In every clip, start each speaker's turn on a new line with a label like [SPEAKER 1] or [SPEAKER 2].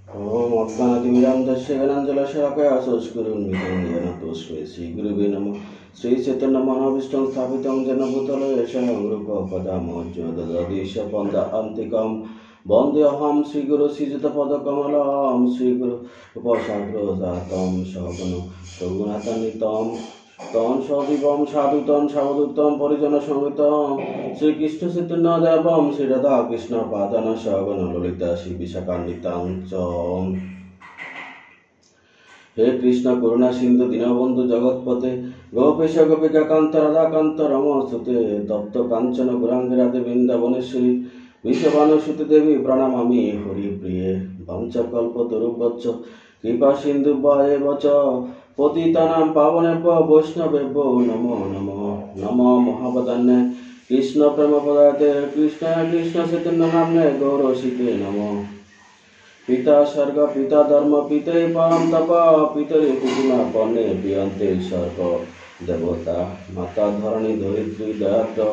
[SPEAKER 1] ओम अज्ञानतिमिरान्धस्य ज्ञानाञ्जनशलाकया संस्कृतोन्मितं येन तस्मै श्रीगुरुवे नमः। श्रीचैतन्यमनोभीष्टं स्थापितं येन भूतले स्वयं रूपपदा ददीशपदान्तिकं वन्देऽहं श्रीगुरु श्रीयुतपदकमलं श्रीगुरु उपसाग्रजातं सहगुणं रघुनाथान्वितं तं सजीवं साधुतं सावधूतं परिजनसंयुतं श्रीकृष्ण चैतन्यदेवं श्रीराधा कृष्ण पादान सहगण ललिता श्री विशाखान्वितं च। हे कृष्ण करुणा सिंधु दीनबंधु जगत्पते गोपेश गोपिका कांत राधा कांत रमस्तुते तप्त कांचन गौरांगी राधे वृंदावनेश्वरी विश्वभानुसुते देवी प्रणमामि हरिप्रिये वंशकल्पतरुभ्यश्च कृपा सिन्धुभ्येव च पतितानां पावनेभ्यो वैष्णवेभ्यो नमो नमो नमो महावदान्ये कृष्ण प्रेमपदाते कृष्ण कृष्ण चैतन्य नाम्ने गौरसीते नमो। पिता स्वर्ग पिता धर्म पिते परम तप पितरे कुसुमा पन्ने पियन्ते स्वर्ग देवता माता धरणी धरित्री दयाद्र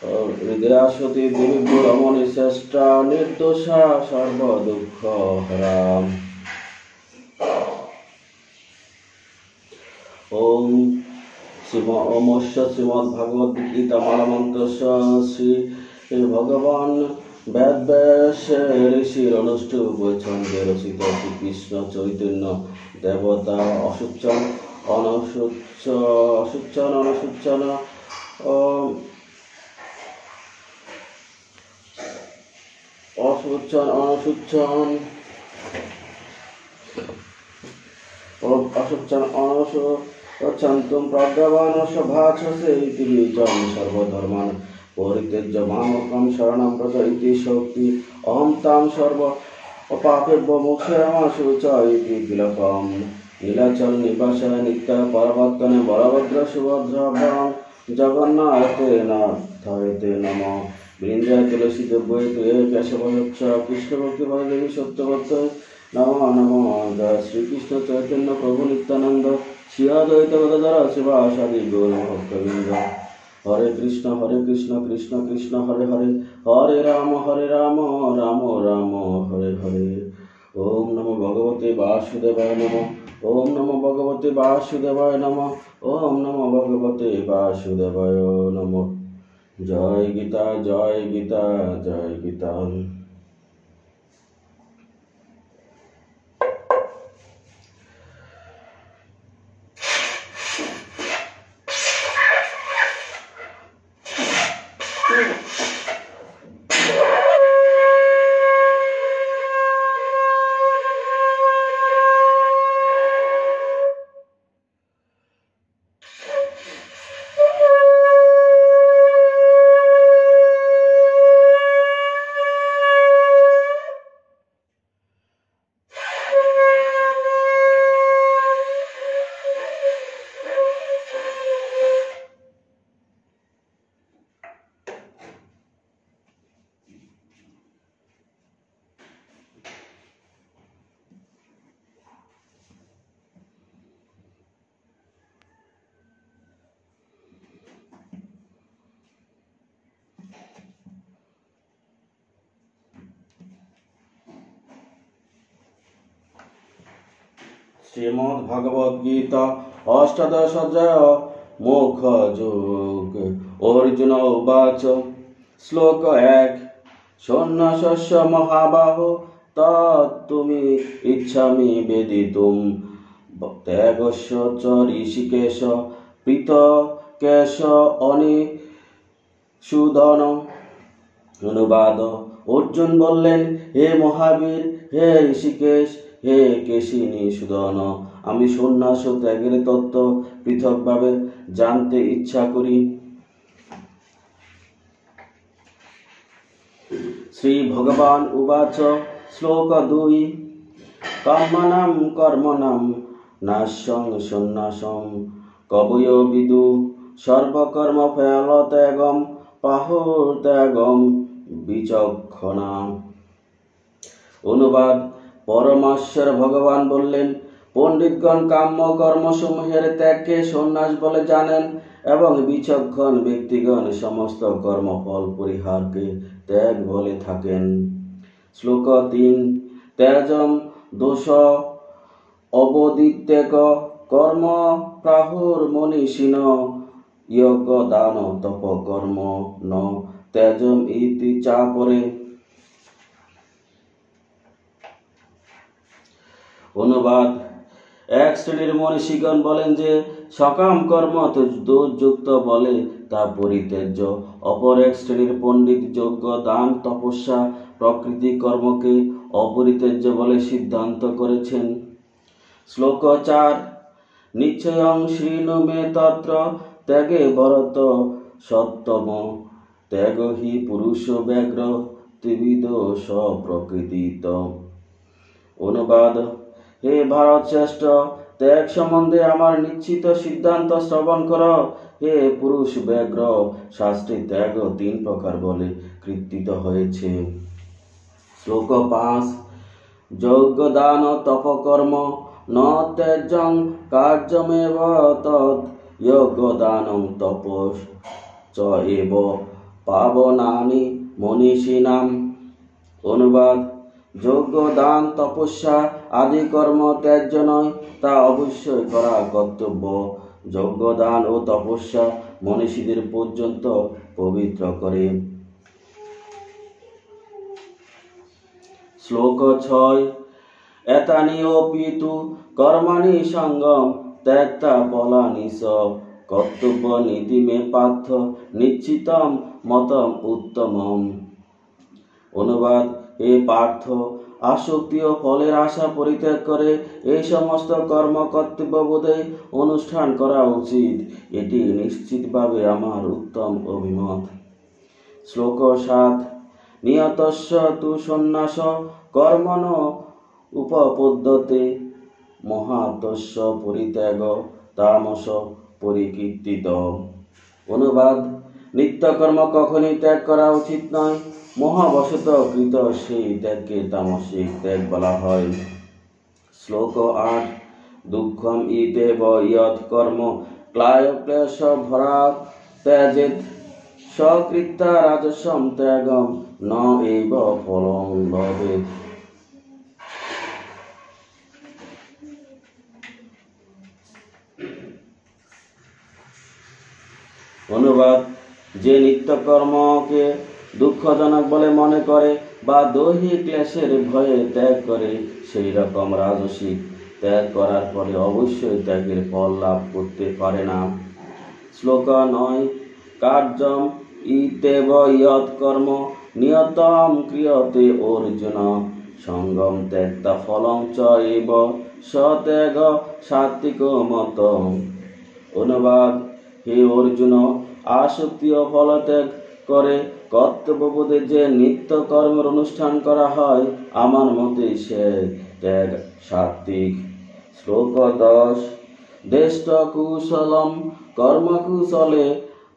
[SPEAKER 1] हृदयासती देवी रमणी श्रेष्ठा निर्दोषा सर्व दुख हराम। ओम श्रीमद्भगवद्गीता मालामंत्र श्री भगवान वेदव्यास ऋषिर अनुष्टुप छंदे रचित श्रीकृष्ण चैतन्य देवता असुचन अनसुचन अनसुचंतुम प्रज्ञावान सभाषसे इति निजं सर्वधर्मान् परित्यज्य मामकं शरणं व्रज इति शक्ति अहं तां सर्व अपापेभ्यो मोक्षयामाशु च इति तिलकं नीलाचल निवासाय नित्य परवर्तने बलभद्र सुभद्राभ्यां जगन्नाथे नाथायते नमः। वृंदाय तुलसी देव्यै तुये केशवक्ष कृष्ण भक्ति देवी सत्यवत्य नमो नमो। जय श्री कृष्ण चैतन्य प्रभु नित्यानंद श्री अद्वैत गदाधर शिवासादि गौर भक्तवृंद। हरे कृष्ण कृष्ण कृष्ण हरे हरे हरे राम राम राम हरे हरे। ओम नमो भगवते वासुदेवाय नमः। ओम नमो भगवते वासुदेवाय नमः। ओम नमो भगवते वासुदेवाय नमः। जय गीता जय गीता जय गीता। श्रीमद्भगवद्गीता अष्टादशोऽध्याय मोक्षयोग। अर्जुन उवाच श्लोक 1 सन्न्यासस्य महाबाहो तत्तुमि इच्छामि वेदितुं त्यागस्य च ऋषिकेश पृथक्केश अनिषूदन। अनुवाद अर्जुन बोलेन हे महावीर हे ऋषिकेश हे केशिनी सुदन आमी सन्यास त्यागेर तत्व पृथकभावे जानते इच्छा करी। श्री भगवान उवाच श्लोक 2 कर्मणां कर्मणां नाशं सन्न्यासं कवयो विदु सर्वकर्म फलत्यागं पाहुर्त्यागं विचक्षणा। अनुवाद परमेश्वर भगवान बोलेन पंडितगण काम्य कर्मসমূहेर त्यागके सन्यास बोले जानेन एवं विचक्षण व्यक्तिगण समस्त कर्मफल परिहारके त्याग बोले थाकेन। श्लोक 3 त्याजम দোষ অবদিত্যেক কর্ম প্রাহুর মনীষিণ যজ্ঞ দান তপ কর্ম ন ত্যাজম ইতি চাপরে। অনুবাদ: এক শ্রেণীর মনীষীগণ বলেন যে সকাম কর্ম দোষযুক্ত বলে তা পরিত্যাজ্য। অপর এক শ্রেণীর পণ্ডিত যজ্ঞ দান তপস্যা প্রকৃতি কর্মকে অপরিত্যাজ্য বলে সিদ্ধান্ত করেছেন। শ্লোক 4 নিশ্চয়ং শৃণু মে তত্র ত্যাগে ভরত সত্তম ত্যাগ হি পুরুষ ব্যাঘ্র ত্রিবিধ স্বপ্রকৃতিত। অনুবাদ: হে ভারত শ্রেষ্ঠ, ত্যাগ সম্বন্ধে আমার নিশ্চিত সিদ্ধান্ত শ্রবণ কর। হে পুরুষ ব্যাঘ্র, শাস্ত্রে ত্যাগ 3 প্রকার বলে কৃতিত হয়েছে। শ্লোক 5 যজ্ঞ দান তপকর্ম ন ত্যাজ্যং কার্যমেব তৎ যজ্ঞ দানং তপস চ এব পাবনানি মনীষিণাম। অনুবাদ: যজ্ঞ দান তপস্যা আদি কর্ম ত্যাজ্য নয়, তা অবশ্যই করা কর্তব্য। যজ্ঞ দান ও তপস্যা মনীষীদের পর্যন্ত পবিত্র করে। শ্লোক 6 এতানি অপি তু কর্মাণি সঙ্গম ত্যক্তা ফলানি স কর্তব্য নীতি মে পার্থ নিশ্চিতম মতম উত্তমম। অনুবাদ: হে পার্থ, আসক্তি ও ফলের আশা পরিত্যাগ করে এই সমস্ত কর্ম কর্তব্যবোধে অনুষ্ঠান করা উচিত। এটি নিশ্চিতভাবে আমার উত্তম অভিমত। শ্লোক 7 নিয়তস্য তু সন্ন্যাস কর্মণ উপপদ্যতে মহাতস্য পরিত্যাগ তামস পরিকীর্তিত। অনুবাদ: নিত্যকর্ম কখনই ত্যাগ করা উচিত নয়। মহাবশত কৃত সেই ত্যাগকে তামসিক ত্যাগ বলা হয়। শ্লোক 8 দুঃখম ইতেব ইয়ৎ কর্ম ক্লায় ক্লেশ ভরাৎ ত্যাজেৎ সকৃত্তা রাজসম ত্যাগম ন এব ফলং লভেৎ। অনুবাদ: যে নিত্যকর্মকে দুঃখজনক বলে মনে করে বা দৈহিক ক্লেশের ভয়ে ত্যাগ করে, সেই রকম রাজসিক ত্যাগ করার পরে অবশ্যই ত্যাগের ফল লাভ করতে পারে না। শ্লোক 9 কার্যম ইতেব ইয়ৎ কর্ম নিয়তম ক্রিয়তে অর্জুন সঙ্গম ত্যক্তা ফলং চ এব সত্যাগ সাত্বিক মত। অনুবাদ: হে অর্জুন, আসক্তি ও ফলত্যাগ করে কর্তব্যবোধে যে নিত্য কর্মের অনুষ্ঠান করা হয়, আমার মতে সে ত্যাগ সাত্বিক। শ্লোক 10 দেষ্ট কুশলম কর্মকুশলে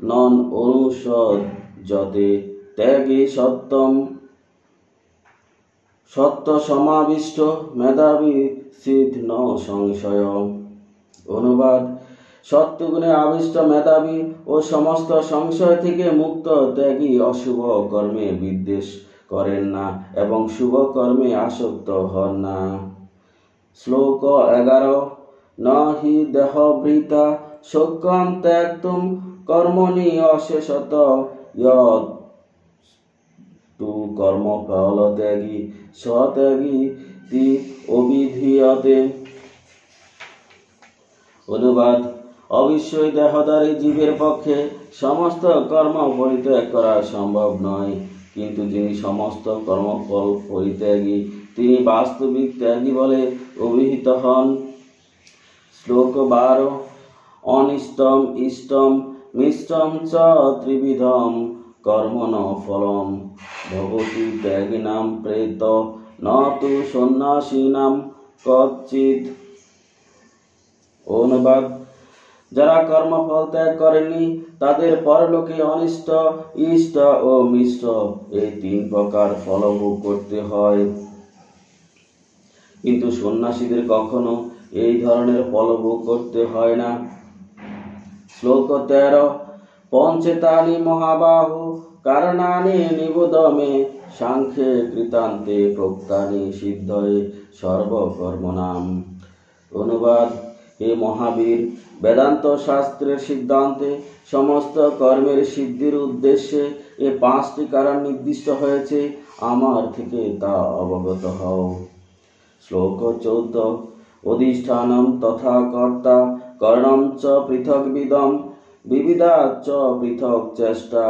[SPEAKER 1] নন অনুসজ্জতে ত্যাগে সত্যম সত্য সমাবিষ্ট মেধাবী সিদ্ধ ন সংশয়। অনুবাদ: সত্যগুণে আবিষ্ট মেধাবী ও সমস্ত সংশয় থেকে মুক্ত ত্যাগী অশুভ কর্মে বিদ্বেষ করেন না এবং শুভ কর্মে আসক্ত হন না। শ্লোক 11 ন হি দেহবৃতা শোকম ত্যক্তুম কর্মণি অশেষত যৎ তু কর্মফল ত্যাগী সত্যাগী তি অবিধীয়তে। অনুবাদ: অবশ্যই দেহধারী জীবের পক্ষে সমস্ত কর্ম পরিত্যাগ করা সম্ভব নয়, কিন্তু যিনি সমস্ত কর্মফল পরিত্যাগী তিনি বাস্তবিক ত্যাগী বলে অভিহিত হন। শ্লোক 12 অনিষ্টম ইষ্টম মিষ্টম চ ত্রিবিধম কর্মণ ফলম ভবতি ত্যাগিনাম প্রেত ন তু সন্ন্যাসীনাম কচ্চিৎ। অনুবাদ: যারা কর্মফল ত্যাগ করেনি তাদের পরলোকে অনিষ্ট, ইষ্ট ও মিষ্ট এই 3 প্রকার ফলভোগ করতে হয়, কিন্তু সন্ন্যাসীদের কখনো এই ধরনের ফলভোগ করতে হয় না। শ্লোক 13 পঞ্চেতানি মহাবাহু কারণানি নিবোধ মে সাংখ্যে কৃতান্তে প্রোক্তানি সিদ্ধয়ে সর্বকর্মণাম। অনুবাদ: হে মহাবীর, বেদান্ত শাস্ত্রের সিদ্ধান্তে সমস্ত কর্মের সিদ্ধির উদ্দেশ্যে এ 5টি কারণ নির্দিষ্ট হয়েছে, আমার থেকে তা অবগত হও। শ্লোক 14। অধিষ্ঠানম তথা কর্তা কর্ণম চ পৃথগ্বিদম বিবিধাৎ চ পৃথক চেষ্টা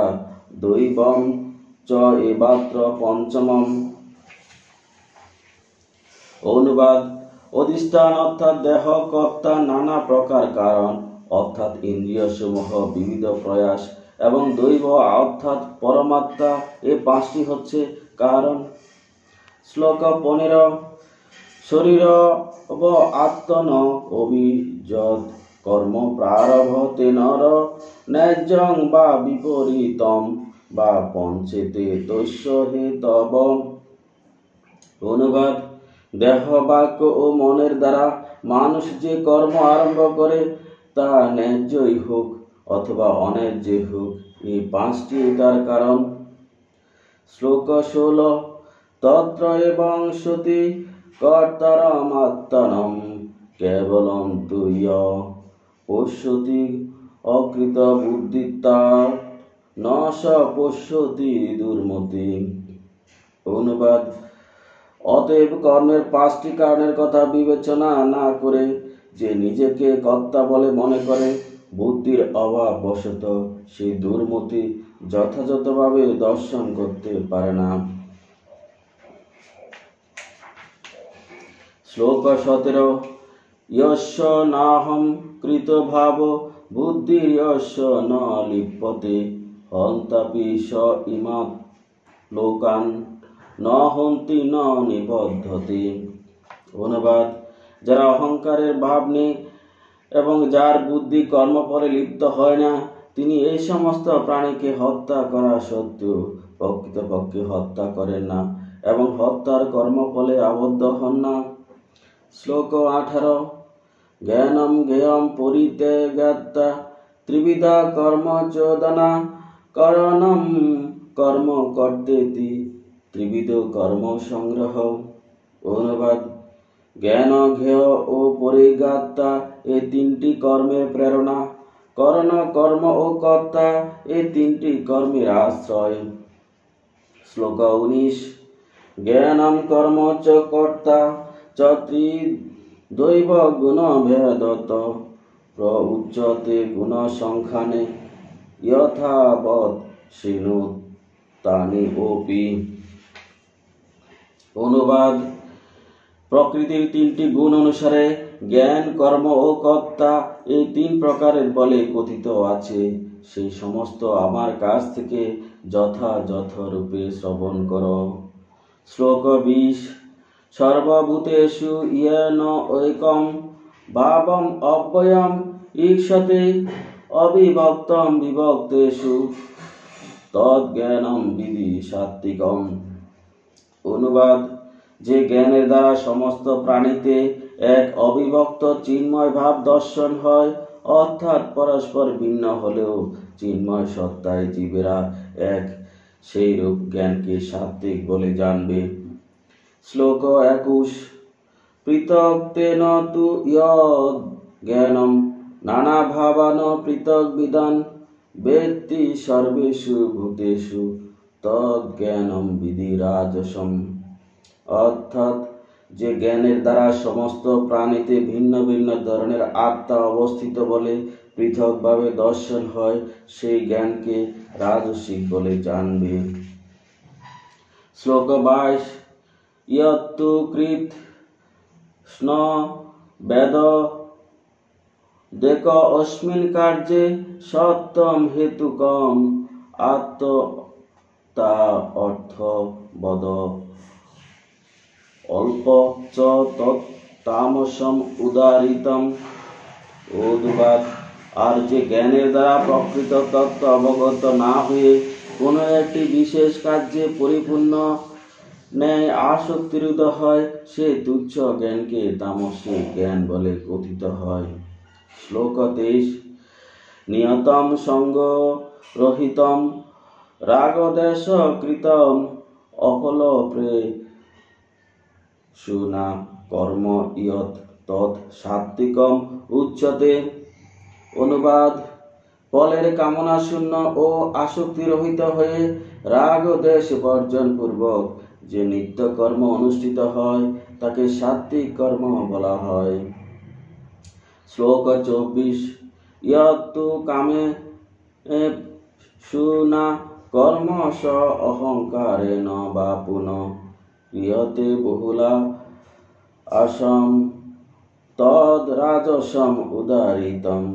[SPEAKER 1] দৈবম চ এবাত্র পঞ্চমম। অনুবাদ: অধিষ্ঠান অর্থাৎ দেহ, কর্তা নানা প্রকার কারণ অর্থাৎ ইন্দ্রিয় সমূহ বিবিধ প্রয়াস এবং দৈব অর্থাৎ পরমাত্মা, এ 5টি হচ্ছে কারণ। শ্লোক 15। শরীর আত্মন অভিযৎ কর্ম প্রারভতে নর ন্যায্যং বা বিপরীতম বা পঞ্চেতে তস্য হে তব। অনুবাদ: দেহ, বাক্য ও মনের দ্বারা মানুষ যে কর্ম আরম্ভ করে তা ন্যায্যই হোক অথবা অন্যায্যই হোক, এই 5টি এটার কারণ। শ্লোক 16। তত্র এবং সতি কর্তারমাত্মানম কেবলম তুয় পশ্যতি অকৃত বুদ্ধিতা ন স পশ্যতি দুর্মতি। অনুবাদ: অতএব কর্মের 5টি কারণের কথা বিবেচনা না করে যে নিজেকে কর্তা বলে মনে করে, বুদ্ধির অভাব বশত সেই দুর্মতি যথাযথভাবে দর্শন করতে পারে না। শ্লোক 17। যস্য নাহং কৃত ভাব বুদ্ধির যস্য ন লিপ্যতে হন্তাপি স ইমাৎ লোকান ন হন্তি ন নিবদ্ধতে। অনুবাদ: যারা অহংকারের ভাব নেই এবং যার বুদ্ধি কর্মফলে লিপ্ত হয় না, তিনি এই সমস্ত প্রাণীকে হত্যা করা সত্ত্বেও প্রকৃতপক্ষে হত্যা করেন না এবং হত্যার কর্মফলে আবদ্ধ হন না। শ্লোক 18। জ্ঞানম জ্ঞেয়ম পরিত্যাজ্যা ত্রিবিধা কর্ম চোদনা করণম কর্ম কর্তেতি ত্রিবিধ কর্ম সংগ্রহ। অনুবাদ: জ্ঞান, জ্ঞেয় ও পরিজ্ঞাতা এই 3টি কর্মের প্রেরণা, করণ, কর্ম ও কর্তা এই 3টি কর্মের আশ্রয়। শ্লোক 19। জ্ঞানম কর্ম চ কর্তা চ ত্রিদৈব গুণ ভেদত প্রউচ্যতে গুণ সংখ্যানে যথাবৎ শৃণু তানি ওপি। অনুবাদ: প্রকৃতির 3টি গুণ অনুসারে জ্ঞান, কর্ম ও কর্তা এই 3 প্রকারের বলে কথিত আছে, সেই সমস্ত আমার কাছ থেকে যথাযথ রূপে শ্রবণ কর। শ্লোক 20। সর্বভূতেষু ইয়েন ঐকম ভাবম অব্যয়ম ঈক্ষতে অবিভক্তম বিভক্তেষু তদ্জ্ঞানম বিধি সাত্ত্বিকম। অনুবাদ: যে জ্ঞানের দ্বারা সমস্ত প্রাণীতে এক অবিভক্ত চিন্ময় ভাব দর্শন হয়, অর্থাৎ পরস্পর ভিন্ন হলেও চিন্ময় সত্তায় জীবেরা এক, সেই রূপ জ্ঞানকে সাত্ত্বিক বলে জানবে। শ্লোক 21। পৃথক্তেন তু যদ জ্ঞানম নানা ভাবান পৃথগ্বিদান বেত্তি সর্বেষু ভূতেষু তদ্জ্ঞানম বিধি রাজসম। অর্থাৎ যে জ্ঞানের দ্বারা সমস্ত প্রাণীতে ভিন্ন ভিন্ন ধরনের আত্মা অবস্থিত বলে পৃথকভাবে দর্শন হয়, সেই জ্ঞানকে রাজসিক বলে জানবে। শ্লোক 22। ইয়ত্তু কৃৎস্ন বেদ দেক অস্মিন কার্যে সত্যম হেতুকম আত্মতা অর্থ বদ অল্প চ তামসম উদারিতম। অনুবাদ: আর যে জ্ঞানের দ্বারা প্রকৃত তত্ত্ব অবগত না হয়ে কোনো একটি বিশেষ কার্যে পরিপূর্ণ ন্যায় আসক্তিরুদ্ধ হয়, সে তুচ্ছ জ্ঞানকে তামসিক জ্ঞান বলে কথিত হয়। শ্লোক 23। নিয়তম সঙ্গ রহিতম রাগদেশ কৃতম অফল প্রেষুনা কর্ম ইয়ৎ তৎ সাত্বিকম উচ্যতে। অনুবাদ: ফলের কামনা শূন্য ও আসক্তি রহিত হয়ে রাগ ও দ্বেষ বর্জন পূর্বক যে নিত্য কর্ম অনুষ্ঠিত হয় তাকে সাত্বিক কর্ম বলা হয়। শ্লোক 24। ইয়ত্তু কামে সুনা কর্ম স অহংকারেণ বা পুনঃ ক্রিয়তে বহুলা আসম তদ রাজসম উদারিতম।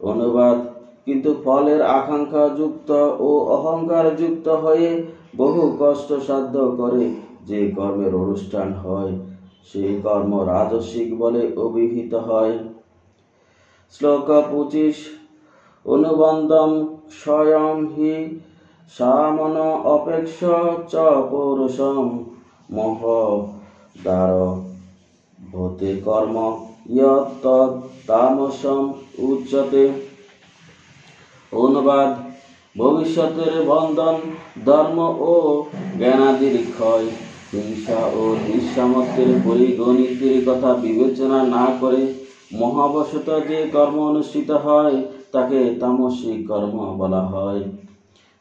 [SPEAKER 1] অনুবাদ: কিন্তু ফলের আকাঙ্ক্ষা যুক্ত ও অহংকার যুক্ত হয়ে বহু কষ্ট সাধ্য করে যে কর্মের অনুষ্ঠান হয় সেই কর্ম রাজসিক বলে অভিহিত হয়। শ্লোক 25। অনুবন্ধম স্বয়ং হি সামন অপেক্ষ চ পৌরুষম মহদার ভূতে কর্ম ইয়ৎ তামসম উচ্যতে। অনুবাদ: ভবিষ্যতের বন্ধন, ধর্ম ও জ্ঞানাদির ক্ষয়, হিংসা ও নিঃসামর্থ্যের পরিগণিতের কথা বিবেচনা না করে মহাবশত যে কর্ম অনুষ্ঠিত হয় তাকে তামসিক কর্ম বলা হয়।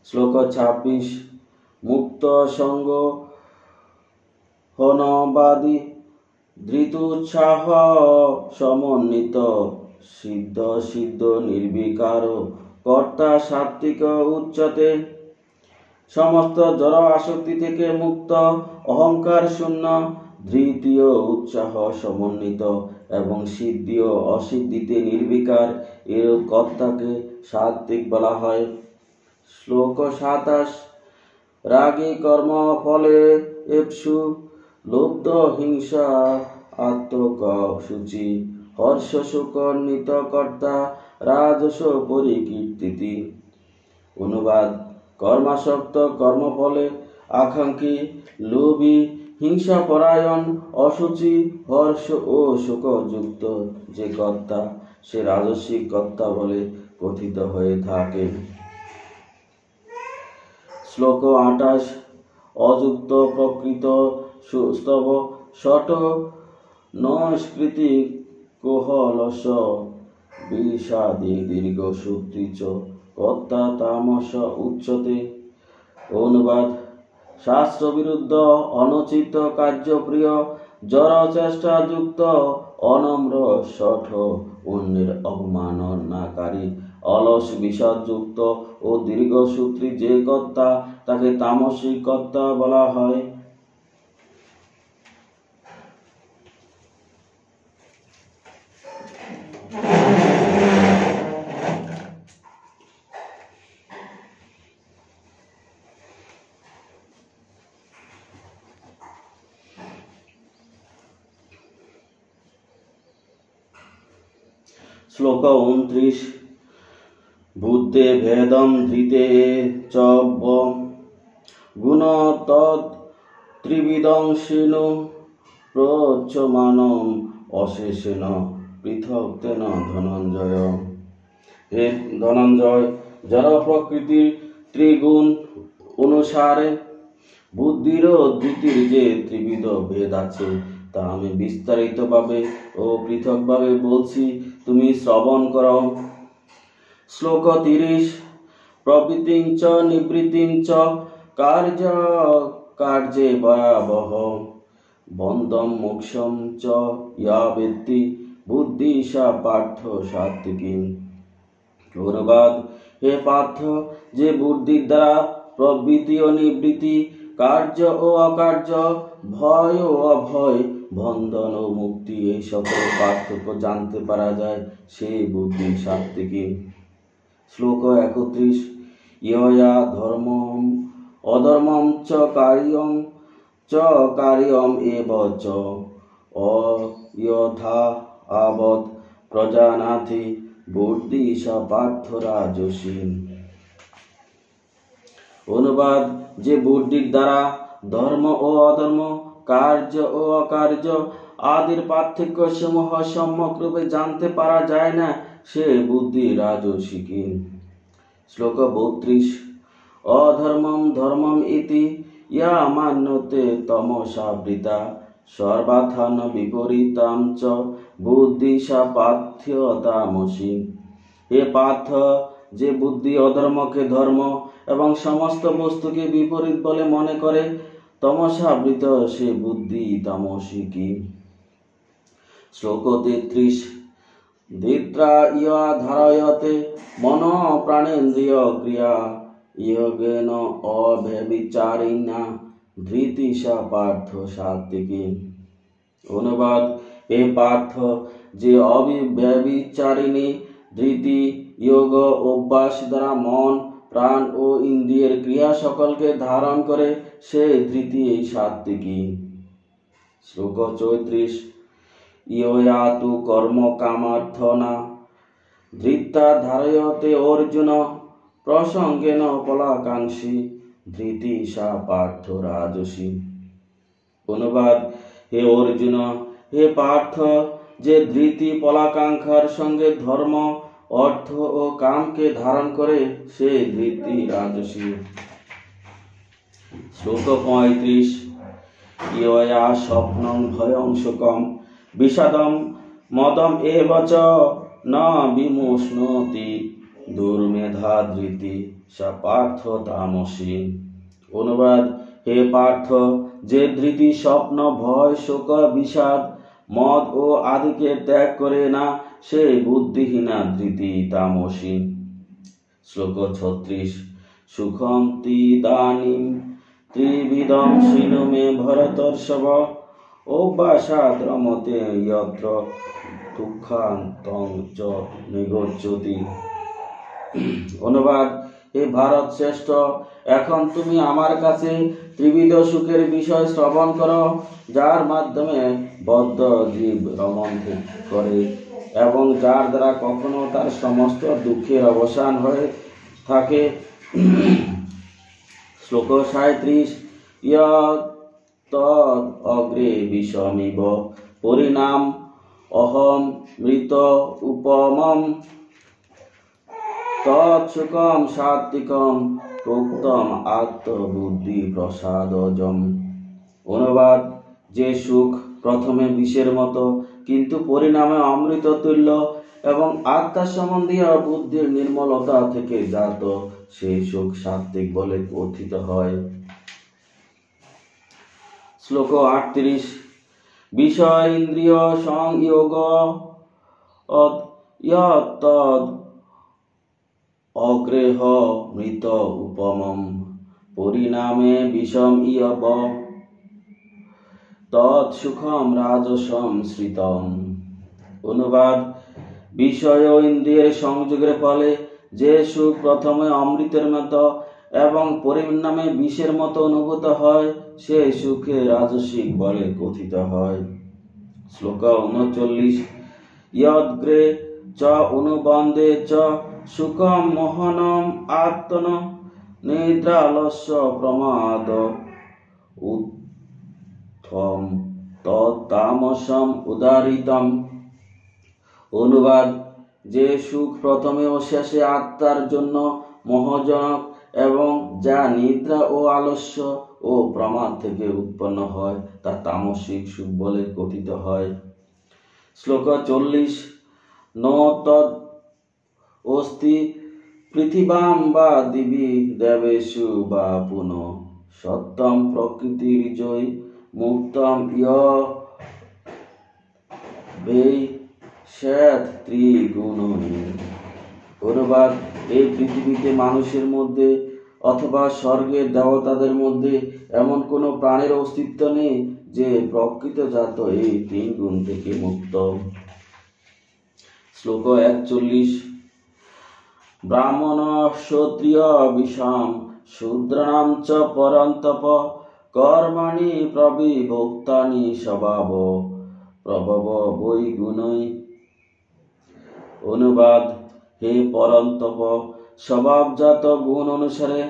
[SPEAKER 1] শ্লোক 26। মুক্ত সঙ্গ হনবাদী ধৃতুৎসাহ সমন্বিত সিদ্ধ সিদ্ধ নির্বিকার কর্তা সাত্বিক উচ্যতে। সমস্ত জড় আসক্তি থেকে মুক্ত, অহংকার শূন্য, ধৃতি ও উৎসাহ সমন্বিত এবং সিদ্ধি ও অসিদ্ধিতে নির্বিকার এর কর্তাকে সাত্বিক বলা হয়। শ্লোক 27। রাগী কর্ম ফলে এপসু লুব্ধ হিংসা আত্মক সূচি হর্ষ শোক নিত কর্তা রাজস পরিকীর্তিতি। অনুবাদ: কর্মাসক্ত, কর্মফলে আকাঙ্ক্ষী, লোভী, হিংসাপরায়ণ, অসুচি, হর্ষ ও শোকযুক্ত যে কর্তা সে রাজসিক কর্তা বলে কথিত হয়ে থাকে। শ্লোক 28। অযুক্ত প্রকৃত স্তব ষট নস্কৃতি কোহলস বিষাদি দীর্ঘ সূত্রি চ কর্তা তামস উচ্যতে। অনুবাদ: শাস্ত্র বিরুদ্ধ, অনুচিত কার্যপ্রিয়, জড় চেষ্টা যুক্ত, অনম্র, শঠ, অন্যের অবমাননাকারী, অলস, বিষাদযুক্ত ও দীর্ঘসূত্রী যে কর্তা তাকে তামসিক কর্তা বলা হয়। শ্লোক 29। বুদ্ধে ভেদম ধৃতে চ গুণ তৎ ত্রিবিদংশিনু প্রচ্যমানম অশেষেন পৃথক্তেন ধনঞ্জয়। হে ধনঞ্জয়, জড় প্রকৃতির ত্রিগুণ অনুসারে বুদ্ধির ও ধৃতির যে ত্রিবিধ ভেদ আছে তা আমি বিস্তারিতভাবে ও পৃথকভাবে বলছি, তুমি শ্রবণ করো। শ্লোক 30। প্রবৃত্তিং চ নিবৃত্তিং চ কার্যে ভয়াবহ বন্ধম মোক্ষম চ ইয়া বেত্তি বুদ্ধি সা পার্থ সাত্বিকী। অনুবাদ: হে পার্থ, যে বুদ্ধির দ্বারা প্রবৃত্তি ও নিবৃত্তি, কার্য ও অকার্য, ভয় ও অভয়, বন্ধন ও মুক্তি এই সকল পার্থক্য জানতে পারা যায় সে বুদ্ধি সাত্বিকী। শ্লোক 31। ইয়য়া ধর্মম অধর্মম চ কার্যম এব চ অযথা আবদ প্রজানাথি বুদ্ধি সা পার্থ রাজসী। অনুবাদ: যে বুদ্ধির দ্বারা ধর্ম ও অধর্ম, কার্য ও অকার্য আদির পার্থক্য সমূহ সম্যক রূপে জানতে পারা যায় না সে বুদ্ধি রাজসিকী। শ্লোক 32। অধর্মম ধর্মম ইতি ইয়া মান্যতে তমসাবৃতা সর্বাথান বিপরীতাম চ বুদ্ধিশা পার্থ তামসী। হে পার্থ, যে বুদ্ধি অধর্মকে ধর্ম এবং সমস্ত বস্তুকে বিপরীত বলে মনে করে, তমসাবৃত সে বুদ্ধি তামসী কি। শ্লোক 33। দিত্রা ইয়া ধারয়তে মন প্রাণেন্দ্রিয় ক্রিয়া যোগেন অব্যভিচারিণা ধৃতিশা পার্থ সাত্ত্বিকী। অনুবাদ: হে পার্থ, যে অব্যভিচারিণী ধৃতি যোগ অভ্যাস দ্বারা মন, প্রাণ ও ইন্দ্রিয়ের ক্রিয়া সকলকে ধারণ করে, সে ধৃতি এই সাত্ত্বিকী। শ্লোক 34। ইয়া তু কর্ম কামার্থ না ধৃতা ধারয়তে অর্জুন প্রসঙ্গেন ফলাকাঙ্ক্ষী ধৃতি সা পার্থ রাজসী। অনুবাদ: হে অর্জুন, হে পার্থ, যে ধৃতি ফলাকাঙ্ক্ষার সঙ্গে ধর্ম, অর্থ ও কামকে ধারণ করে, সে ধৃতি রাজসী। শ্লোক 35। ইয়া স্বপ্নং ভয়ং শোকং বিষাদম মদম এব চ ন বিমুষ্ণোতি দুর্মেধা ধৃতি সা পার্থ তামসী। অনুবাদ: হে পার্থ, যে ধৃতি স্বপ্ন, ভয়, শোক, বিষাদ, মদ ও আদিকে ত্যাগ করে না, সে বুদ্ধিহীনা ধৃতি তামসী। শ্লোক 36। সুখম তিদানীম ত্রিবিধম শৃণু মে ভরতর্ষভ অভ্যাসাদ রমতে যত্র দুঃখান্তং চ নিগচ্ছতি। অনুবাদ: হে ভারত শ্রেষ্ঠ, এখন তুমি আমার কাছে ত্রিবিধ সুখের বিষয় শ্রবণ করো, যার মাধ্যমে বদ্ধ জীব রমণ করে এবং যার দ্বারা কখনো তার সমস্ত দুঃখের অবসান হয়ে থাকে। শ্লোক 37। তদ অগ্রে বিষমিব পরিণাম অহম মৃত উপমম তৎসুখম সাত্ত্বিকম প্রোক্তম আত্মবুদ্ধি প্রসাদজম। অনুবাদ: যে সুখ প্রথমে বিষের মতো কিন্তু পরিণামে অমৃত তুল্য এবং আত্মা সম্বন্ধীয় বুদ্ধির নির্মলতা থেকে জাত, সেই সুখ সাত্ত্বিক বলে কথিত হয়। শ্লোক 38। বিষয় ইন্দ্রিয় সংযোগ তদ অগ্রেহ মৃত উপমম পরিণামে বিষম ইয়ব তৎসুখম রাজসম শ্রিতম। অনুবাদ: বিষয় ও ইন্দ্রিয়ের সংযোগের ফলে যে সুখ প্রথমে অমৃতের মতো এবং পরিণামে বিষের মতো অনুভূত হয়, সে সুখে রাজসিক বলে কথিত হয়। শ্লোক 39। ইয়দ্গ্রে চ অনুবন্দে চ সুখম মোহনম আত্মন নিদ্রালস্য প্রমাদ উত্থম তৎতামসম উদারিতম। অনুবাদ: যে সুখ প্রথমে ও শেষে আত্মার জন্য মোহজনক এবং যা নিদ্রা ও আলস্য ও প্রমাদ থেকে উৎপন্ন হয়, তা তামসিক সুখ বলে কথিত হয়। শ্লোক 40। ন তদ অস্তি পৃথিবাম বা দিবি দেবেষু বা পুনঃ সত্যম প্রকৃতির জয় মুক্তম ইয় শ্বেত ত্রিগুণহীন। অনুবাদ: এই পৃথিবীতে মানুষের মধ্যে অথবা স্বর্গের দেবতাদের মধ্যে এমন কোনো প্রাণের অস্তিত্ব নেই যে প্রকৃতজাত এই 3 গুণ থেকে মুক্ত। শ্লোক 41। ব্রাহ্মণ ক্ষত্রিয় বিষম শূদ্রাণাম চ পরন্তপ কর্মাণি প্রবিভক্তানি স্বভাব প্রভব বৈ গুণৈ। অনুবাদ: হে পরন্তপ, স্বভাবজাত গুণ অনুসারে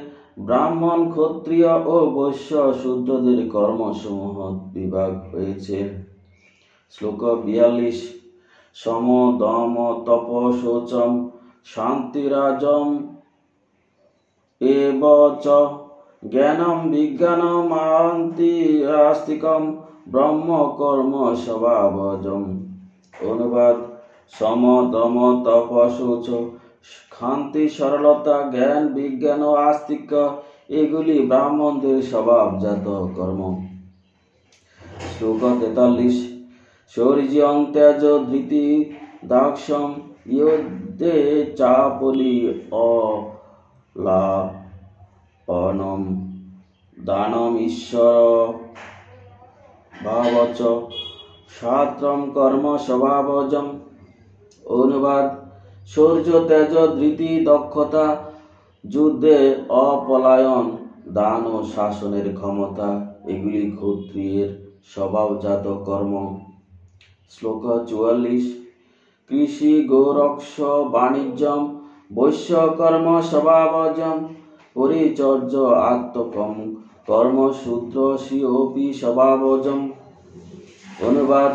[SPEAKER 1] ব্রাহ্মণ, ক্ষত্রিয় ও বৈশ্য শূদ্রদের কর্মসমূহ বিভাগ হয়েছে। শ্লোক 42। সম দম তপ শৌচম শান্তিরাজম এব চ জ্ঞানম বিজ্ঞানম আন্তি আস্তিকম ব্রহ্ম কর্ম স্বভাবজম। অনুবাদ: সম দম তপ শৌচ ক্ষান্তি সরলতা জ্ঞান বিজ্ঞান ও আস্তিক্য এগুলি ব্রাহ্মণদের স্বভাবজাত কর্ম। শ্লোক 43। শৌর্যং ত্যাজ ধৃতি দাক্ষম ইয়োদে চাপলি অলাপনম দানম ঈশ্বর ভাবচ শাস্ত্রম কর্ম স্বভাবজম। অনুবাদ: শৌর্য তেজ ধৃতি দক্ষতা যুদ্ধে অপলায়ন দান ও শাসনের ক্ষমতা এগুলি ক্ষত্রিয়ের স্বভাবজাত কর্ম। শ্লোক 44। কৃষি গোরক্ষ বাণিজ্যম বৈশ্যকর্ম স্বভাবজম পরিচর্য আত্মকম কর্ম শূদ্রসি অপি স্বভাবজম। অনুবাদ: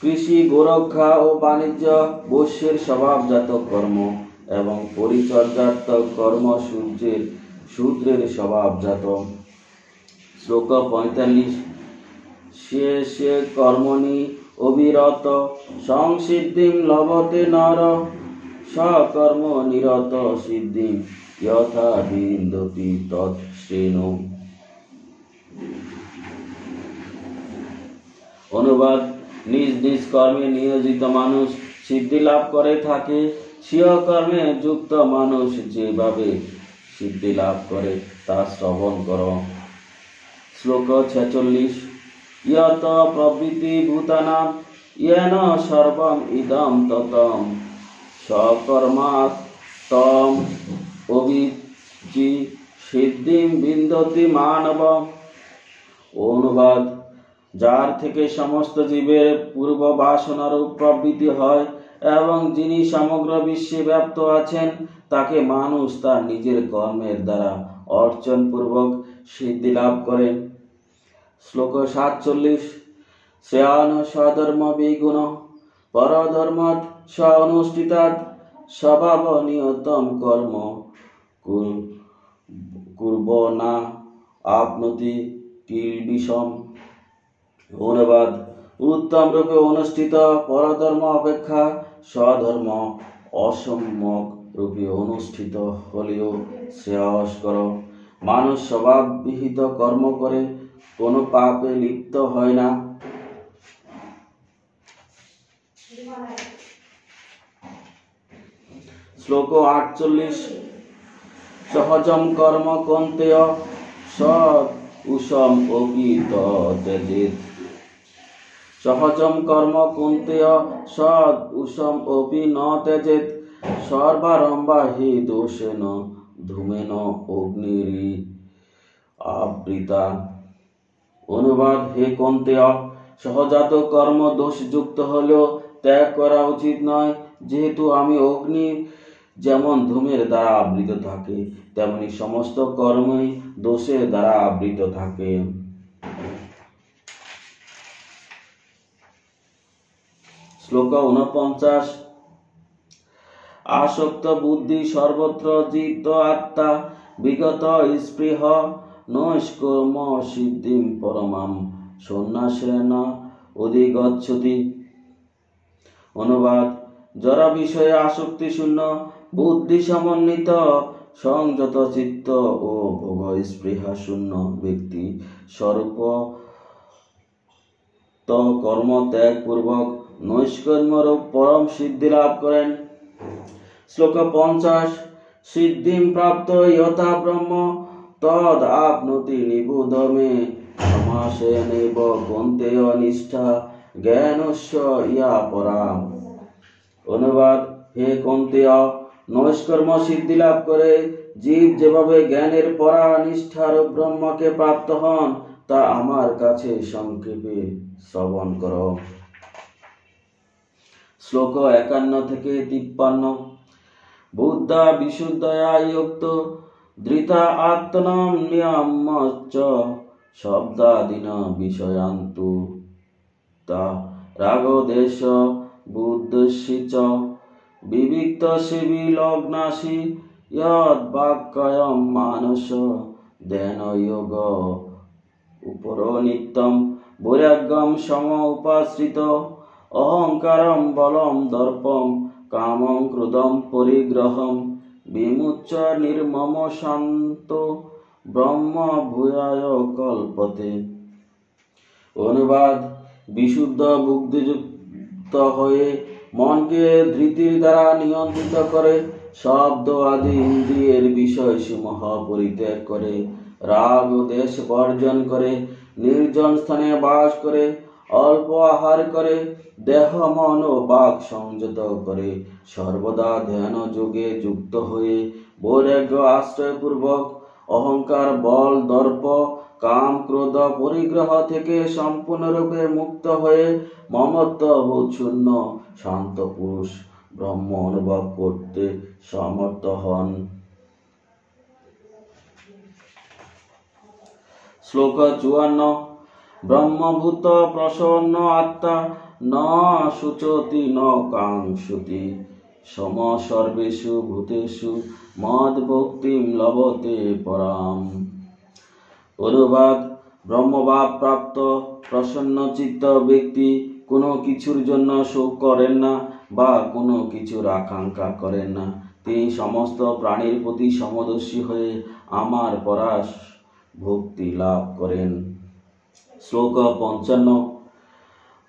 [SPEAKER 1] কৃষি গোরক্ষা ও বাণিজ্য বৈশ্যের স্বভাবজাত কর্ম এবং পরিচর্যাত্মক কর্ম শূদ্রের স্বভাবজাত। শ্লোক 45। সে কর্মণি অবিরত সংসিদ্ধিম লভতে নর সকর্ম নিরত সিদ্ধিম যথা বিন্দতি তৎশ্রেণু। অনুবাদ: নিজ নিজ কর্মে নিয়োজিত মানুষ সিদ্ধি লাভ করে থাকে। স্বীয় কর্মে যুক্ত মানুষ যেভাবে সিদ্ধি লাভ করে তা শ্রবণ কর। শ্লোক 46। ইয়ত প্রবৃত্তি ভূতানাং ইয়েন সর্বম ইদম ততম সকর্মাৎ তম অভিজি সিদ্ধিম বিন্দতি মানব। অনুবাদ: যার থেকে সমস্ত জীবের পূর্ব বাসনারূপ প্রবৃত্তি হয় এবং যিনি সমগ্র বিশ্বে ব্যাপ্ত আছেন তাকে মানুষ তার নিজের কর্মের দ্বারা অর্জন পূর্বক সিদ্ধি লাভ করেন। শ্লোক 47। শ্রেয়ান স্বধর্ম বিগুণ পরধর্মাৎ স্ব অনুষ্ঠিতাৎ স্বভাব নিয়তম কর্ম কুর্ব না আপনতি কিলবিষম। অনুবাদ: উত্তম রূপে অনুষ্ঠিত পরধর্ম অপেক্ষা স্বধর্ম অসম্যক রূপে অনুষ্ঠিত হলেও শ্রেয়স্কর। মানুষ স্বভাববিহিত কর্ম করে কোনো পাপে লিপ্ত হয় না। শ্লোক 48। সহজম কর্ম কন্তেয় সৎ উষম অপি ত্যজেৎ। সহজম কর্ম কুন্তেয় সৎ উষম অপি ন ত্যজেৎ সর্বারম্ভা হি দোষেন ধূমেন অগ্নিরি আবৃতা। অনুবাদ: হে কন্তেয়, সহজাত কর্ম দোষযুক্ত হলেও ত্যাগ করা উচিত নয়, যেহেতু আমি অগ্নি যেমন ধূমের দ্বারা আবৃত থাকে তেমনি সমস্ত কর্মই দোষের দ্বারা আবৃত থাকে। শ্লোক 49। আসক্ত বুদ্ধি সর্বত্র জিত আত্মা বিগত স্পৃহ নৈষ্কর্ম সিদ্ধিম পরমাম সন্ন্যাসেন অধিগচ্ছতি। অনুবাদ: যারা বিষয়ে আসক্তি শূন্য বুদ্ধি সমন্বিত সংযত চিত্ত ও ভোগ স্পৃহা শূন্য ব্যক্তি স্বরূপ কর্ম ত্যাগ পূর্বক নৈষ্কর্মরূপ পরম সিদ্ধি লাভ করেন। শ্লোক 50। সিদ্ধিম প্রাপ্ত যথা ব্রহ্ম তদ আপনতি নিবোধ মে সমাসেনৈব কন্তেয় নিষ্ঠা জ্ঞানস্য ইয়া পরা। অনুবাদ: হে কন্তেয়, নৈষ্কর্ম সিদ্ধি লাভ করে জীব যেভাবে জ্ঞানের পরা নিষ্ঠার ব্রহ্মকে প্রাপ্ত হন তা আমার কাছে সংক্ষেপে শ্রবণ কর। শ্লোক 51 থেকে 53। বুদ্ধা বিশুদ্ধয়া যুক্ত ধৃতা আত্মনম নিয়মশ্চ শব্দাদিন বিষয়ান্তু তা রাগদেশ বুদ্ধস্যি চ বিবিক্ত সেবি লগ্নাসি যদ বাক্যয়ম মানস ধ্যান যোগ উপর নিত্যম বৈরাগ্যম সম উপাশ্রিত অহংকারম বলম দর্পম কামং ক্রোধম পরিগ্রহম বিমুচ্য নির্মম শান্ত ব্রহ্ম ভূয়ায় কল্পতে। অনুবাদ: বিশুদ্ধ বুদ্ধিযুক্ত হয়ে মনকে ধৃতির দ্বারা নিয়ন্ত্রিত করে, শব্দ আদি ইন্দ্রিয়ের বিষয়সমূহ পরিত্যাগ করে, রাগ ও দ্বেষ বর্জন করে, নির্জন স্থানে বাস করে, অল্প আহার করে, দেহ মন ও বাক সংযত করে, সর্বদা ধ্যান যোগে যুক্ত হয়ে বৈরাগ্য আশ্রয়পূর্বক অহংকার বল দর্প কাম ক্রোধ পরিগ্রহ থেকে সম্পূর্ণরূপে মুক্ত হয়ে মমত্ব বোধ শূন্য শান্ত পুরুষ ব্রহ্ম অনুভব করতে সমর্থ হন। শ্লোক 54। ব্রহ্মভূত প্রসন্ন আত্মা ন শুচতি ন কাঙ্ক্ষতি সম সর্বেষু ভূতেষু মদ ভক্তিম লভতে পরাম। অনুবাদ: ব্রহ্মভাব প্রাপ্ত প্রসন্ন চিত্ত ব্যক্তি কোনো কিছুর জন্য শোক করেন না বা কোনো কিছুর আকাঙ্ক্ষা করেন না। তিনি সমস্ত প্রাণীর প্রতি সমদর্শী হয়ে আমার পরাশ ভক্তি লাভ করেন। শ্লোক 55।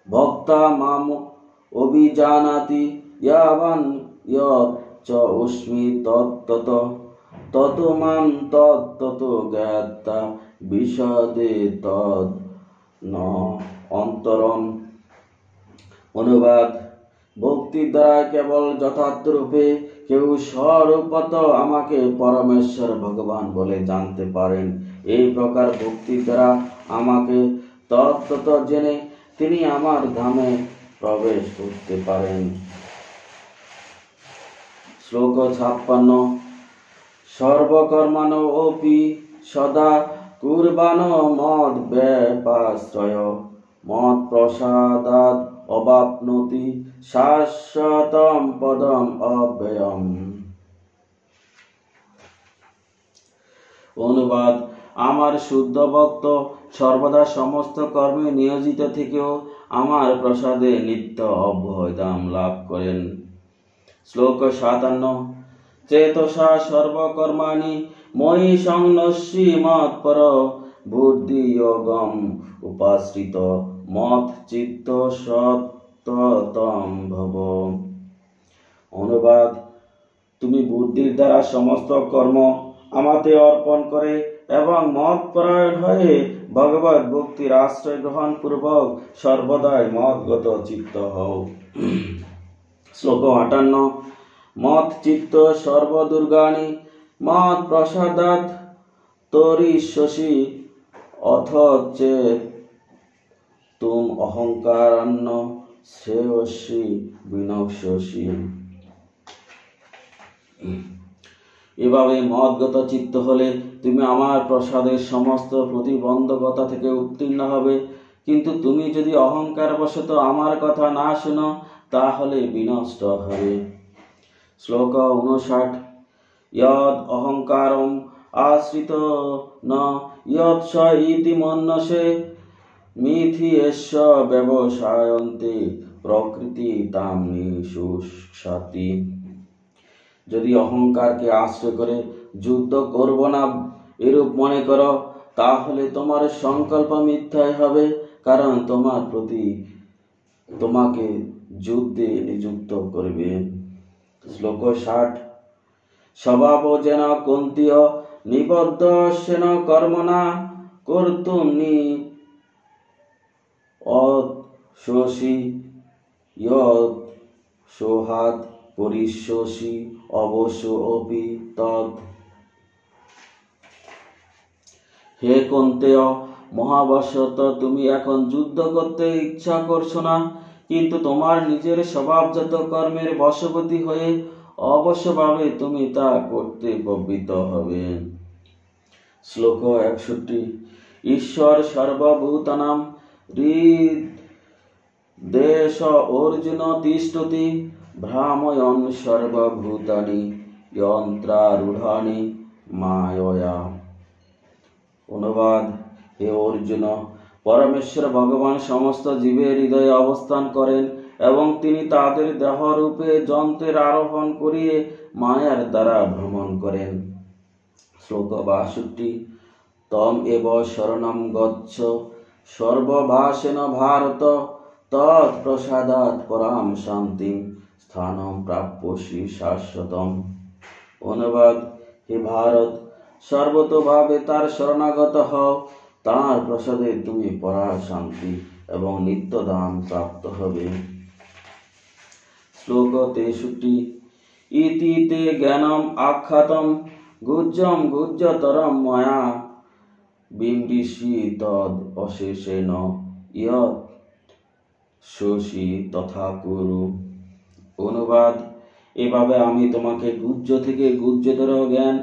[SPEAKER 1] ভক্তা মাম অভিজানাতি ইয়াবান ইয়ৎ চ অস্মি তত্তত ততো মাম তত্তত জ্ঞাতা বিশদে তদ ন অন্তরম। অনুবাদ: ভক্তির দ্বারা কেবল যথার্থ রূপে কেউ স্বরূপত আমাকে পরমেশ্বর ভগবান বলে জানতে পারেন। এই প্রকার ভক্তির দ্বারা আমাকে তত্ত্বত জেনে তিনি আমার ধামে প্রবেশ করতে পারেন। শ্লোক 56। সর্বকর্মাণো অপি সদা কুর্বাণো মদ ব্যপাশ্রয় মদ প্রসাদাৎ অবাপ্নোতি শাশ্বতম পদম অব্যয়ম। অনুবাদ: আমার শুদ্ধ ভক্ত সর্বদা সমস্ত কর্মে নিয়োজিত থেকেও আমার প্রসাদে নিত্য অব্যয় দাম লাভ করেন। শ্লোক 57। চেতসা সর্বকর্মাণি ময়ি সংন্যস্যি মৎপর বুদ্ধি যোগম উপাশ্রিত মৎ চিত্ত সততম ভব। অনুবাদ: তুমি বুদ্ধির দ্বারা সমস্ত কর্ম আমাতে অর্পণ করে এবং মত পরায়ণ হয়ে ভগবত ভক্তির আশ্রয় গ্রহণ পূর্বক সর্বদাই মতগত চিত্ত হও। শ্লোক 58। মত চিত্ত সর্বদুর্গাণি মত প্রসাদাৎ তরিষ্যসি অথ চেত তুম অহংকারান্ন শ্রেয়সি বিনশ্যসি। এভাবে মদগত চিত্ত হলে তুমি আমার প্রসাদের সমস্ত প্রতিবন্ধকতা থেকে উত্তীর্ণ হবে, কিন্তু তুমি যদি অহংকার বশত আমার কথা না শোনো তাহলে বিনষ্ট হবে। শ্লোক 59। ইয়দ অহংকারম আশ্রিত ন ইয়ৎ স ইতি মন্যসে মিথি এস্য ব্যবসায়ন্তে প্রকৃতি তাম নিশুষ্যতি। যদি অহংকারকে আশ্রয় করে যুদ্ধ করব না এরূপ মনে করো তাহলে তোমার সংকল্প মিথ্যাই হবে, কারণ তোমার প্রতি তোমাকে যুদ্ধে নিযুক্ত করবে। শ্লোক 60। স্বভাব যেন কন্তীয় নিবদ্ধ সেন কর্মণা কর্তুম নি অশোষি ইয়ৎ সোহাত পরিশোষি অবশ্য অপি তৎ। হে কন্তেয়, মহাবশত তুমি এখন যুদ্ধ করতে ইচ্ছা করছো না, কিন্তু তোমার নিজের স্বভাবজাত কর্মের বশবর্তী হয়ে অবশ্যভাবে তুমি তা করতে প্রবৃত্ত হবে। শ্লোক 61। ঈশ্বর সর্বভূতানাং হৃদেশ অর্জুন তিষ্ঠতি ভ্রাময়ন সর্বভূতানি যন্ত্রারূঢ়ানি মায়য়া। অনুবাদ: হে অর্জুন, পরমেশ্বর ভগবান সমস্ত জীবের হৃদয়ে অবস্থান করেন এবং তিনি তাদের দেহরূপে যন্ত্রের আরোহণ করিয়ে মায়ার দ্বারা ভ্রমণ করেন। শ্লোক 62। তম এব শরণম গচ্ছ সর্বভাষেন ভারত তৎ প্রসাদাৎ পরাম শান্তিম স্থানম প্রাপ্যসি শাশ্বতম। অনুবাদ: হে ভারত, সর্বতোভাবে তার শরণাগত হও, তাঁর প্রসাদে তুমি পরা শান্তি এবং নিত্যদান প্রাপ্ত হবে। শ্লোক 63। ইতি তে জ্ঞানম আখ্যাতম গুহ্যম গুহ্যতরম ময়া বিম্বিষি তদ অশেষেন ইয়ৎ শোষি তথা কুরু। অনুবাদ: এভাবে আমি তোমাকে গুহ্য থেকে গুহ্যতর জ্ঞান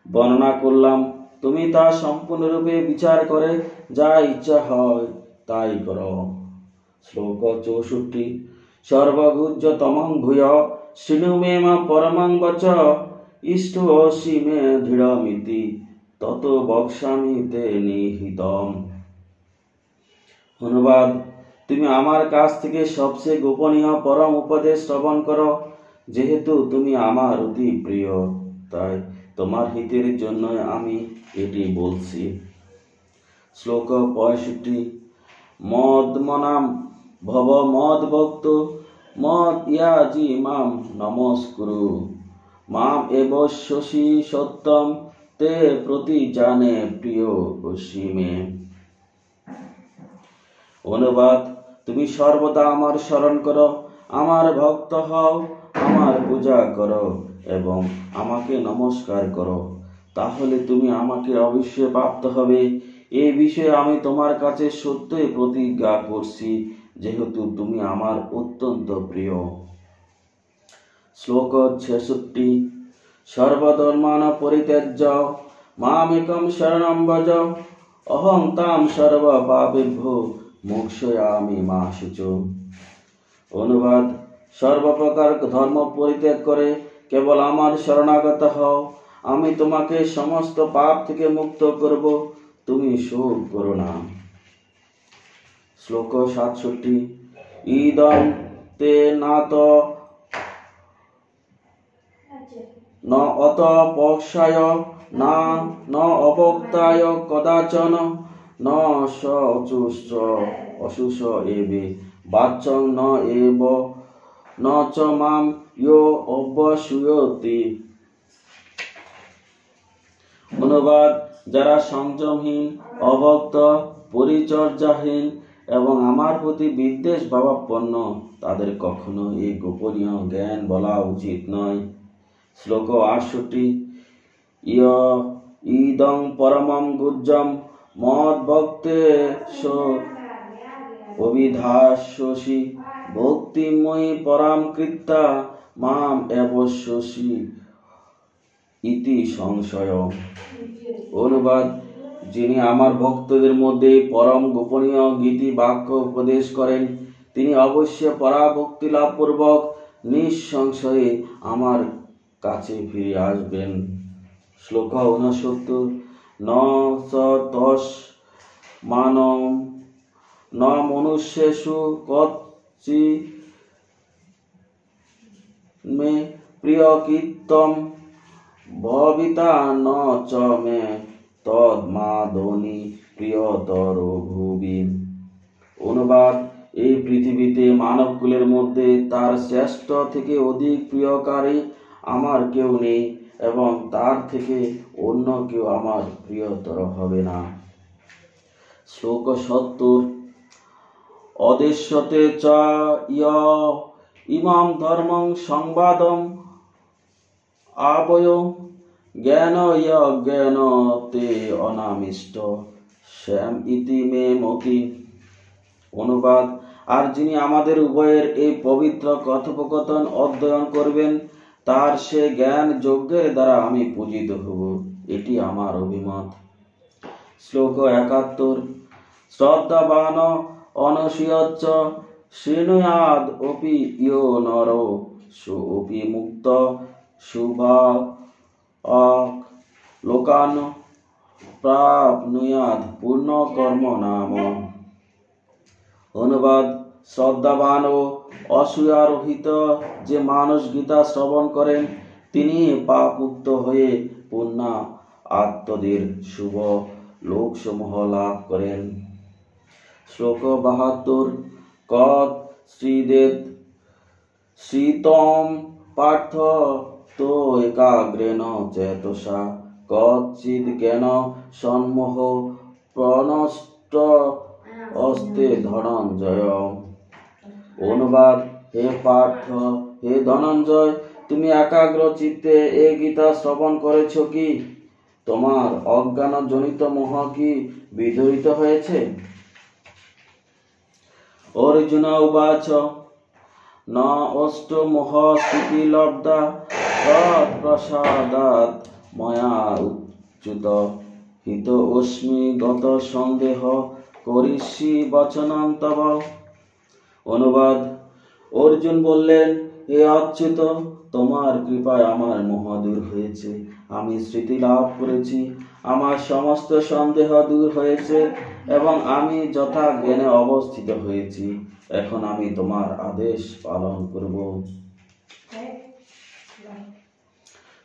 [SPEAKER 1] বর্ণনা করলাম, তুমি তা সম্পূর্ণরূপে বিচার করে যা ইচ্ছা হয় তাই করো। শ্লোক 64। সর্বগুহ্যতমং ভূয় শৃণু মে পরমং বচ ইষ্টসি মে দৃঢ়মিতি তত বক্ষ্যামি তে নিহিতম। অনুবাদ: তুমি আমার কাছ থেকে সবচেয়ে গোপনীয় পরম উপদেশ শ্রবণ করো, যেহেতু তুমি আমার অতি প্রিয়, তাই তোমার হিতের জন্য আমি এটি বলছি। শ্লোক 65। মদমনাম ভব মদ ভক্ত মদ ইয়াজি মাম নমস্কুরু মাম এবশ্যসি সত্যম তে প্রতি জানে প্রিয় অসীমে। অনুবাদ: তুমি সর্বদা আমার স্মরণ করো, আমার ভক্ত হও, আমার পূজা করো এবং আমাকে নমস্কার করো, তাহলে তুমি আমাকে অবশ্যই প্রাপ্ত হবে। এই বিষয়ে আমি তোমার কাছে সত্যই প্রতিজ্ঞা করছি, যেহেতু তুমি আমার অত্যন্ত প্রিয়। শ্লোক 66। সর্বধর্মান পরিত্যাজ্য মামেকং শরণং ব্রজ অহং তাং সর্বপাপেভ্যো মোক্ষয়ামি মা শুচো। অনুবাদ: সর্বপ্রকার ধর্ম পরিত্যাগ করে কেবল আমার শরণাগত হও, আমি তোমাকে সমস্ত পাপ থেকে মুক্ত করব, তুমি শোক করো না। শ্লোক 67। ইদং তে নাত ন অত পক্ষায় না ন অভক্তায় কদাচন ন সচুষ্ট অশুষ এবে বাচ্চং ন এব ন চ মাম ইয়ো অবশ্যতি। অনুবাদ: যারা সংযমহীন, অভক্ত, পরিচর্যাহীন এবং আমার প্রতি বিদ্বেষ ভাবাপন্ন, তাদের কখনো এই গোপনীয় জ্ঞান বলা উচিত নয়। শ্লোক 68। ইদং পরমং গুহ্যম মদ ভক্তে অভিধাস্যসি ভক্তিময়ী পরাম কৃত্যা মাম এবশ্যসি ইতি সংশয়। অনুবাদ: যিনি আমার ভক্তদের মধ্যে পরম গোপনীয় গীতি বাক্য উপদেশ করেন, তিনি অবশ্যই পরাভক্তি লাভ পূর্বক নিঃসংশয়ে আমার কাছে ফিরে আসবেন। শ্লোক 69। ন স তস মানম ন মনুষ্যেষু কচ্চি মে প্রিয়কীর্তম ভবিতা ন চ মে তদ্মাদনি প্রিয়তর ভুবি। অনুবাদ: এই পৃথিবীতে মানবকুলের মধ্যে তার শ্রেষ্ঠ থেকে অধিক প্রিয়কারী আমার কেউ নেই এবং তার থেকে অন্য কেউ আমার প্রিয়তর হবে না। শ্লোক 70। অদেশ্যতে চ ইয় ইমাম ধর্মং সংবাদম আবয় জ্ঞান জ্ঞান তে অনামিষ্ট শ্যাম ইতি মে মতি। অনুবাদ: আর যিনি আমাদের উভয়ের এই পবিত্র কথোপকথন অধ্যয়ন করবেন, তার সে জ্ঞান যজ্ঞের দ্বারা আমি পূজিত হব, এটি আমার অভিমত। শ্লোক 71। শ্রদ্ধাবান অনসূয়চ্চ শৃণুয়াদ অপি ইয়ো নর সোপি মুক্ত শুভা লোকান প্রাপ্নুয়াদ পূর্ণ কর্ম নাম। অনুবাদ: শ্রদ্ধাবান ও অসূয়ারোহিত যে মানুষ গীতা শ্রবণ করেন তিনি পাপমুক্ত হয়ে পূর্ণ আত্মদের শুভ লোকসমূহ লাভ করেন। শ্লোক 72। কদ শ্রীদেব শ্রীতম পার্থ তো একাগ্রেণ চেতসা কচ্চিদ জ্ঞান সন্মোহ প্রনষ্ট অস্তে ধনঞ্জয়। অনুবাদ: হে পার্থ, হে ধনঞ্জয়, তুমি একাগ্র চিত্তে এ গীতা শ্রবণ করেছ কি? তোমার অজ্ঞানজনিত মোহ কি বিদূরিত হয়েছে? অর্জুন উবাচ ন অষ্ট মোহ স্থিতি লব্ধা তৎপ্রসাদাৎ ময়া উচ্যুত হিত অস্মি গত সন্দেহ করিষ্যি বচনং তব। অনুবাদ: অর্জুন বললেন, হে অচ্যুত, তোমার কৃপায় আমার মোহ দূর হয়েছে, আমি স্মৃতি লাভ করেছি, আমার সমস্ত সন্দেহ দূর হয়েছে এবং আমি যথা জ্ঞানে অবস্থিত হয়েছি। এখন আমি তোমার আদেশ পালন করব।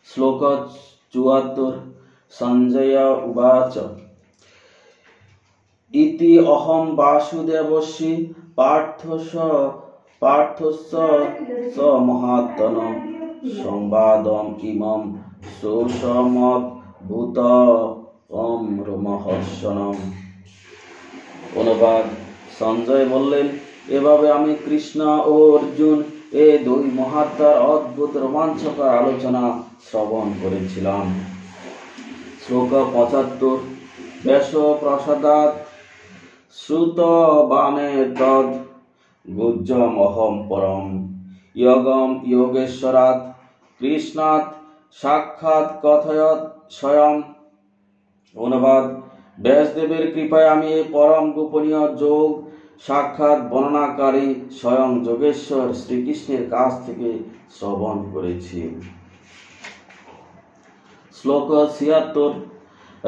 [SPEAKER 1] শ্লোক 74। সঞ্জয় উবাচ ইতি অহম বাসুদেবস্য পার্থস্য স মহাত্মন সংবাদম ইমম সোষমদ্ভূতম রোমহর্ষণম। অনুবাদ: সঞ্জয় বললেন, এভাবে আমি কৃষ্ণ ও অর্জুন এ দুই মহাত্মার অদ্ভুত রোমাঞ্চকর আলোচনা শ্রবণ করেছিলাম। শ্লোক 75। ব্যাস প্রসাদাৎ শ্রুতবানে তদ গুহ্যমহম পরম যোগম যোগেশ্বরাৎ কৃষ্ণাৎ সাক্ষাৎ কথয়ৎ স্বয়ং। অনুবাদ: ব্যাসদেবের কৃপায় আমি এই পরম গোপনীয় যোগ সাক্ষাৎ বর্ণনাকারী স্বয়ং যোগেশ্বর শ্রীকৃষ্ণের কাছ থেকে শ্রবণ করেছি। শ্লোক 76।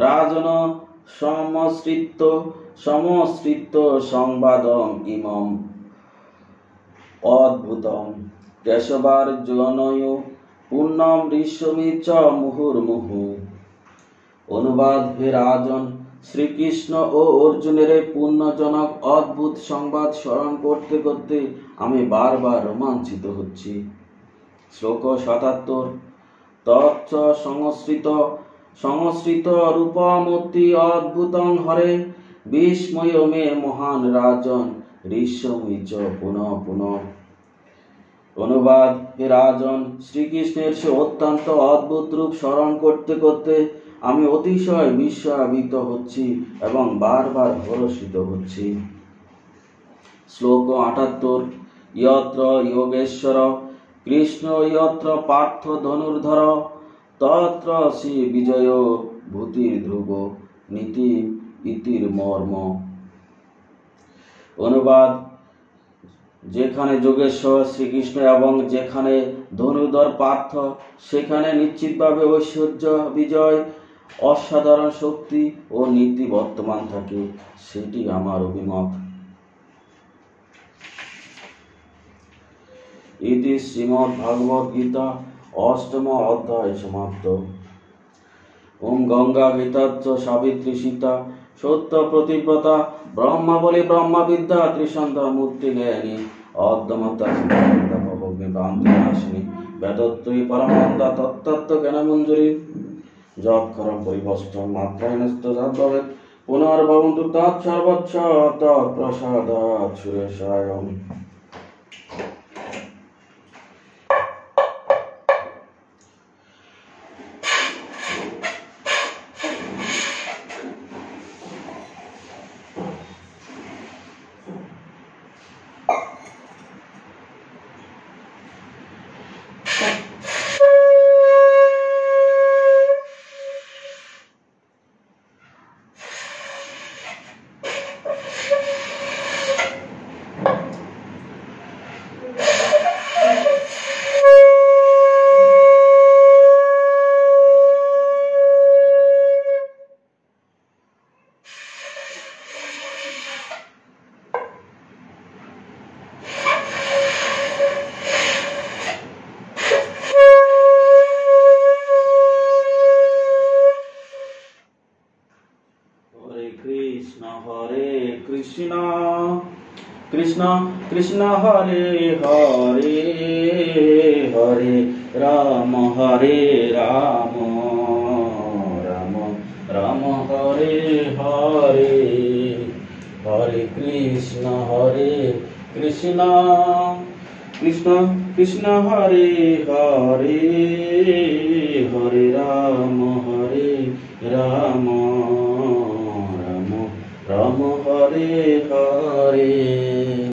[SPEAKER 1] রাজন সমশ্রিত সংবাদম ইমম অদ্ভুতম কেশবার্জুনয় পূর্ণম ঋষ্যমি চ মুহুর্মুহু। অনুবাদ: হে রাজন, শ্রীকৃষ্ণ ও অর্জুনের পুণ্যজনক অদ্ভুত সংবাদ স্মরণ করতে করতে আমি বারবার রোমাঞ্চিত হচ্ছি। শ্লোক 77। তচ্চ সংস্কৃত রূপমূর্তি অদ্ভুতং হরে বিস্ময় মে মহান রাজন ঋষ্যমি চ পুনঃ পুনঃ। অনুবাদ: হে রাজন, শ্রীকৃষ্ণের সে অত্যন্ত অদ্ভুত রূপ স্মরণ করতে করতে আমি অতিশয় বিস্ময়ান্বিত হচ্ছি এবং বারবার হর্ষিত হচ্ছি। শ্লোক 78। যত্র যোগেশ্বর কৃষ্ণ যত্র পার্থ ধনুর্ধর তত্র শ্রী বিজয় ভূতির ধ্রুব নীতি ইতির মর্ম। অনুবাদ: যেখানে যোগেশ্বর শ্রীকৃষ্ণ এবং যেখানে ধনুর্ধর পার্থ সেখানে নিশ্চিতভাবে ঐশ্বর্য, বিজয়, অসাধারণ শক্তি ও নীতি বর্তমান থাকে, সেটি আমার অভিমত। ইতি শ্রীমদ্ ভাগবত গীতা অষ্টম অধ্যায় সমাপ্ত। ওম গঙ্গা গীতাচ্চ সাবিত্রী সীতা সত্য প্রতিব্রতা ব্রহ্মাবলী ব্রহ্মবিদ্যা ত্রিসন্ধ্যা মূর্তি জ্ঞানী অদ্যমতা ভগ্নিভ্রান্তিনাশিনী বেদত্রয়ী পরমানন্দা তত্তত্ত্ব জ্ঞানমঞ্জুরী যৎক্ষরম পরিভষ্টং মাত্রায়ণস্ত যদ্ভবেৎ পুনর্ভবন্তু তৎসর্বচ্চ তৎপ্রসাদাৎ সুরেশায়ম। কৃষ্ণ কৃষ্ণ কৃষ্ণ হরে হরে হরে রাম রাম রাম হরে হরে হরে কৃষ্ণ কৃষ্ণ কৃষ্ণ কৃষ্ণ হরে হরে হরে রাম রাম রাম রাম হরে হরে।